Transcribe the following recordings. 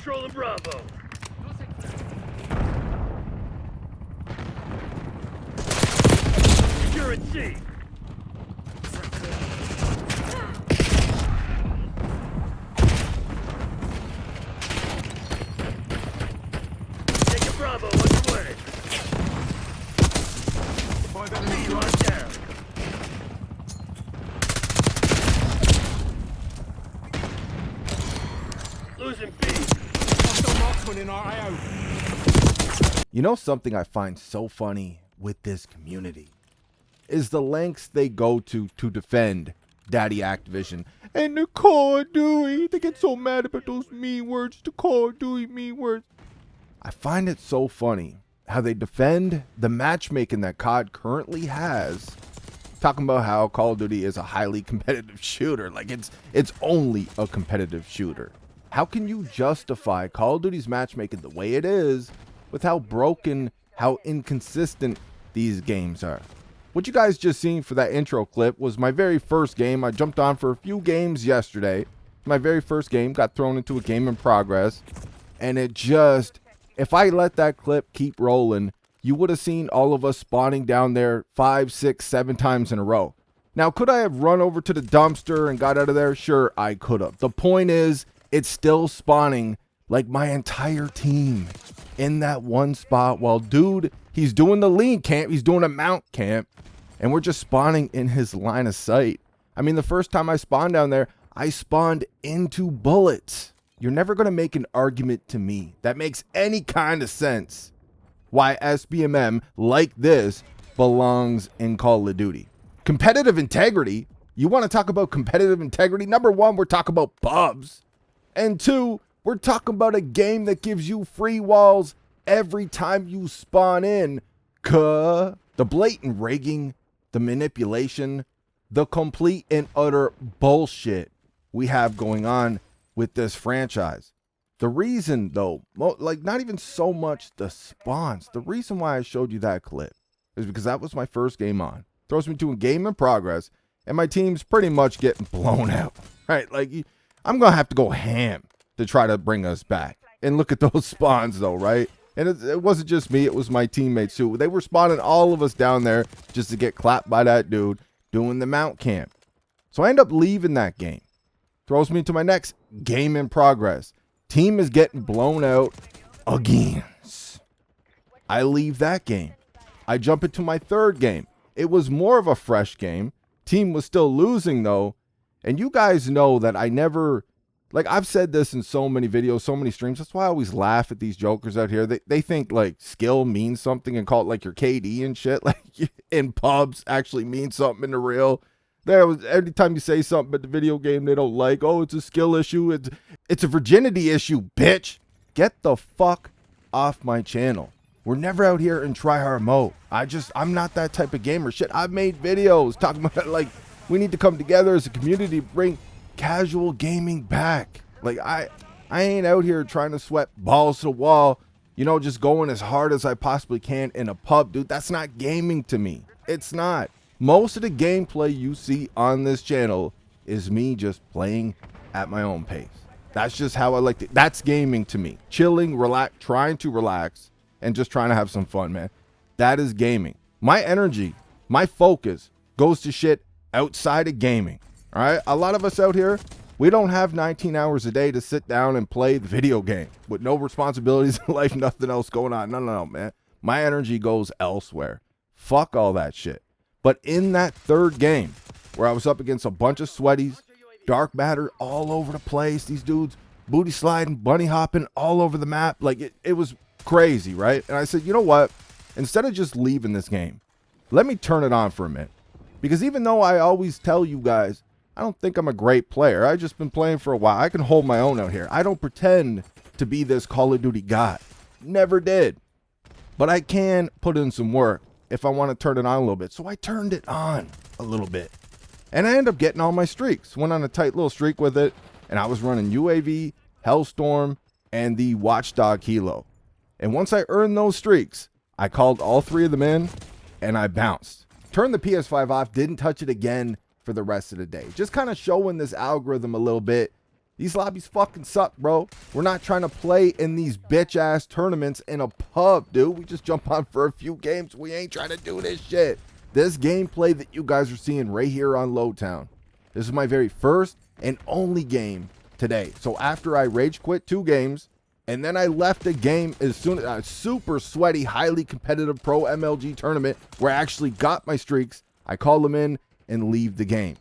controlling Bravo. Securing C. Taking Bravo underway. 5 enemies One down. Losing B. hostile marksman in our AO. You know something I find so funny with this community is the lengths they go to defend Daddy Activision and the Call of Duty. They get so mad about those mean words, the Call of Duty mean words. I find it so funny how they defend the matchmaking that COD currently has, talking about how Call of Duty is a highly competitive shooter, like it's only a competitive shooter. How can you justify Call of Duty's matchmaking the way it is with how broken, how inconsistent these games are? What you guys just seen for that intro clip was my very first game. I jumped on for a few games yesterday. My very first game got thrown into a game in progress, and it just, if I let that clip keep rolling, you would have seen all of us spawning down there 5, 6, 7 times in a row. Now, could I have run over to the dumpster and got out of there? Sure, I could have. The point is, it's still spawning like my entire team in that one spot while dude, he's doing the lean camp, he's doing a mount camp, and we're just spawning in his line of sight. I mean, the first time I spawned down there, I spawned into bullets. You're never going to make an argument to me that makes any kind of sense why SBMM like this belongs in Call of Duty. Competitive integrity? You want to talk about competitive integrity? Number one, we're talking about pubs. And two, we're talking about a game that gives you free walls every time you spawn in. The blatant rigging, the manipulation, the complete and utter bullshit we have going on with this franchise. The reason though, like not even so much the spawns, the reason why I showed you that clip is because that was my first game on. Throws me to a game in progress and my team's pretty much getting blown out, right? Like I'm going to have to go ham to try to bring us back. And look at those spawns though, right? And it wasn't just me, it was my teammates too. They were spawning all of us down there just to get clapped by that dude doing the mount camp. So I end up leaving that game. Throws me to my next game in progress. Team is getting blown out again. I leave that game. I jump into my third game. It was more of a fresh game. Team was still losing though. And you guys know that I never, like I've said this in so many videos, so many streams. That's why I always laugh at these jokers out here. They think like skill means something and call it like your KD and shit. Like in pubs actually means something in the real. Every time you say something but the video game they don't like, oh, it's a skill issue. It's a virginity issue, bitch. Get the fuck off my channel. We're never out here in tryhard mode. I'm not that type of gamer. Shit, I've made videos talking about like we need to come together as a community to bring casual gaming back. Like I ain't out here trying to sweat balls to the wall, you know, just going as hard as I possibly can in a pub, dude. That's not gaming to me. It's not. Most of the gameplay you see on this channel is me just playing at my own pace. That's just how I like it. That's gaming to me. Chilling, relax, trying to relax, and just trying to have some fun, man. That is gaming. My energy, my focus goes to shit outside of gaming. All right? A lot of us out here, we don't have 19 hours a day to sit down and play the video game with no responsibilities in life, nothing else going on. No, man. My energy goes elsewhere. Fuck all that shit. But in that third game, where I was up against a bunch of sweaties, dark matter all over the place, these dudes booty sliding, bunny hopping all over the map, like it was crazy, right? And I said, you know what? Instead of just leaving this game, let me turn it on for a minute. Because even though I always tell you guys, I don't think I'm a great player. I've just been playing for a while. I can hold my own out here. I don't pretend to be this Call of Duty god. Never did. But I can put in some work if I want to turn it on a little bit. So I turned it on a little bit. And I ended up getting all my streaks. Went on a tight little streak with it. And I was running UAV, Hellstorm, and the Watchdog Helo. And once I earned those streaks, I called all 3 of them in and I bounced. Turned the PS5 off, didn't touch it again for the rest of the day. Just kind of showing this algorithm a little bit These lobbies fucking suck, bro. We're not trying to play in these bitch-ass tournaments in a pub, dude. We just jump on for a few games. We ain't trying to do this shit. This gameplay that you guys are seeing right here on Lowtown, this is my very first and only game today. So after I rage quit 2 games, and then I left the game as soon as a super sweaty, highly competitive pro MLG tournament where I actually got my streaks, I call them in and leave the game.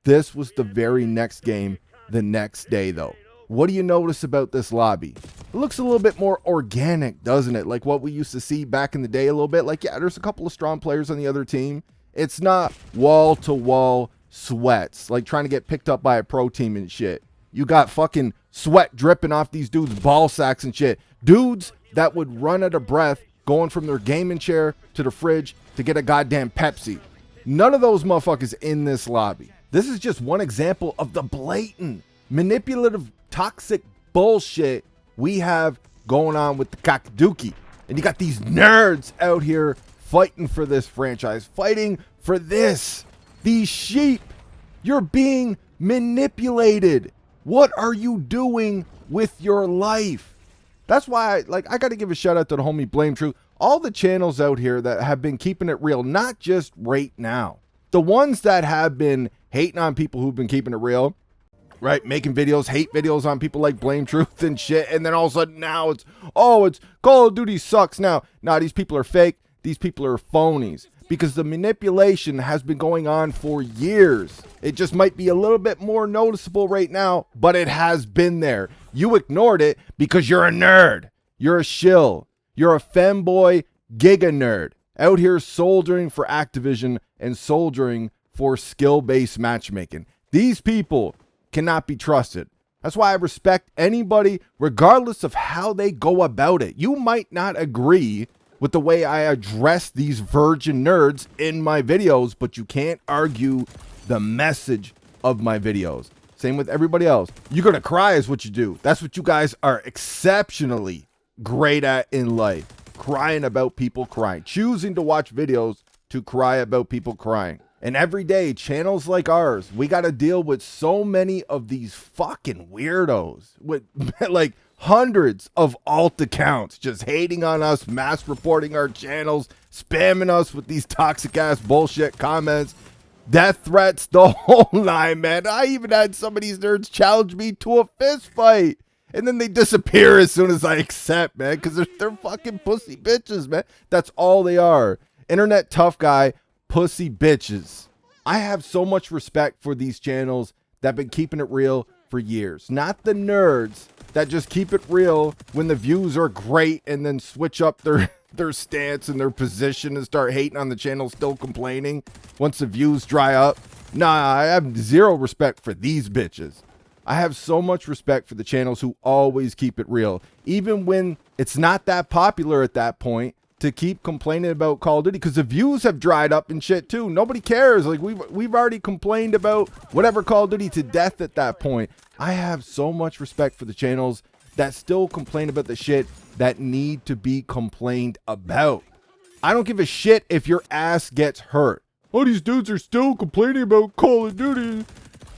This was the very next game the next day, though. What do you notice about this lobby? It looks a little bit more organic, doesn't it? Like what we used to see back in the day a little bit. Like, yeah, there's a couple of strong players on the other team. It's not wall-to-wall sweats, like trying to get picked up by a pro team and shit. You got fucking sweat dripping off these dudes' ball sacks and shit. Dudes that would run out of breath going from their gaming chair to the fridge to get a goddamn Pepsi. None of those motherfuckers in this lobby. This is just one example of the blatant, manipulative, toxic bullshit we have going on with the Kakaduki. And you got these nerds out here fighting for this franchise, fighting for this. These sheep, you're being manipulated. What are you doing with your life? That's why I got to give a shout out to the homie Blame Truth. All the channels out here that have been keeping it real, not just right now. The ones that have been hating on people who've been keeping it real, right? Making videos, hate videos on people like Blame Truth and shit. And then all of a sudden now it's Call of Duty sucks now. Nah, these people are fake. These people are phonies. Because the manipulation has been going on for years. It just might be a little bit more noticeable right now, but it has been there. You ignored it because you're a nerd. You're a shill. You're a femboy giga nerd out here soldiering for Activision and soldiering for skill-based matchmaking. These people cannot be trusted. That's why I respect anybody regardless of how they go about it. You might not agree with the way I address these virgin nerds in my videos, but you can't argue the message of my videos. Same with everybody else. You're gonna cry is what you do. That's what you guys are exceptionally great at in life. Crying about people crying. Choosing to watch videos to cry about people crying. And every day, channels like ours, we gotta deal with so many of these fucking weirdos with like hundreds of alt accounts just hating on us, mass reporting our channels, spamming us with these toxic ass bullshit comments, death threats, the whole line, man. I even had some of these nerds challenge me to a fist fight, and then they disappear as soon as I accept, man, because they're fucking pussy bitches, man. That's all they are. Internet tough guy, pussy bitches. I have so much respect for these channels that have been keeping it real for years. Not the nerds that just keep it real when the views are great and then switch up their stance and their position and start hating on the channel, still complaining once the views dry up. Nah, I have zero respect for these bitches. I have so much respect for the channels who always keep it real, even when it's not that popular at that point to keep complaining about Call of Duty, because the views have dried up and shit too. Nobody cares. Like we've already complained about whatever Call of Duty to death at that point. I have so much respect for the channels that still complain about the shit that need to be complained about. I don't give a shit if your ass gets hurt. Oh, these dudes are still complaining about Call of Duty.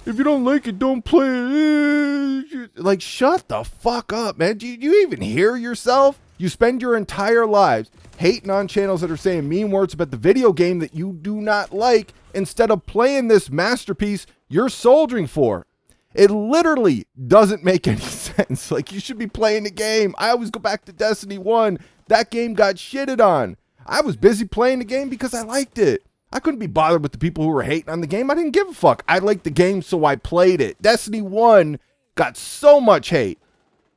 If you don't like it, don't play it. Like, shut the fuck up, man. Do you even hear yourself? You spend your entire lives hating on channels that are saying mean words about the video game that you do not like instead of playing this masterpiece you're soldiering for. It literally doesn't make any sense. Like, you should be playing the game. I always go back to Destiny 1. That game got shitted on. I was busy playing the game because I liked it. I couldn't be bothered with the people who were hating on the game. I didn't give a fuck. I liked the game, so I played it. Destiny 1 got so much hate.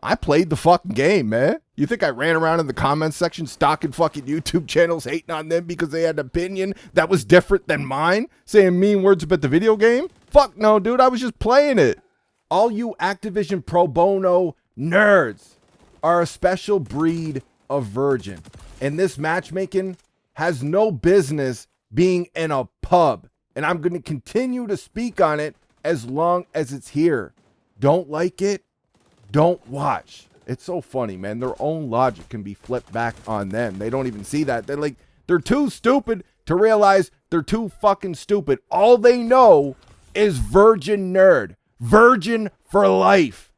I played the fucking game, man. You think I ran around in the comments section stalking fucking YouTube channels, hating on them because they had an opinion that was different than mine, saying mean words about the video game? Fuck no, dude. I was just playing it. All you Activision pro bono nerds are a special breed of virgin. And this matchmaking has no business being in a pub. And I'm going to continue to speak on it as long as it's here. Don't like it? Don't watch. It's so funny, man. Their own logic can be flipped back on them. They don't even see that. They're too stupid to realize they're too fucking stupid. All they know is virgin nerd. Virgin for life.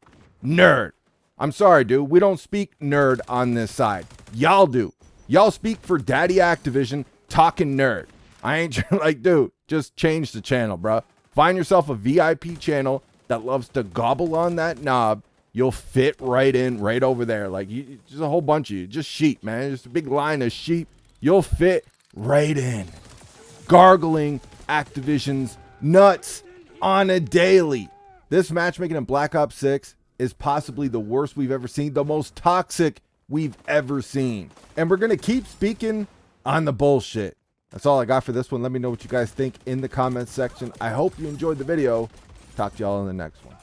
Nerd. I'm sorry, dude. We don't speak nerd on this side. Y'all do. Y'all speak for Daddy Activision talking nerd. I ain't like, dude, just change the channel, bro. Find yourself a VIP channel that loves to gobble on that knob. You'll fit right in, right over there. Like, just a whole bunch of you. Just sheep, man. Just a big line of sheep. You'll fit right in. Gargling Activision's nuts on a daily. This matchmaking in Black Ops 6 is possibly the worst we've ever seen. The most toxic we've ever seen. And we're going to keep speaking on the bullshit. That's all I got for this one. Let me know what you guys think in the comments section. I hope you enjoyed the video. Talk to y'all in the next one.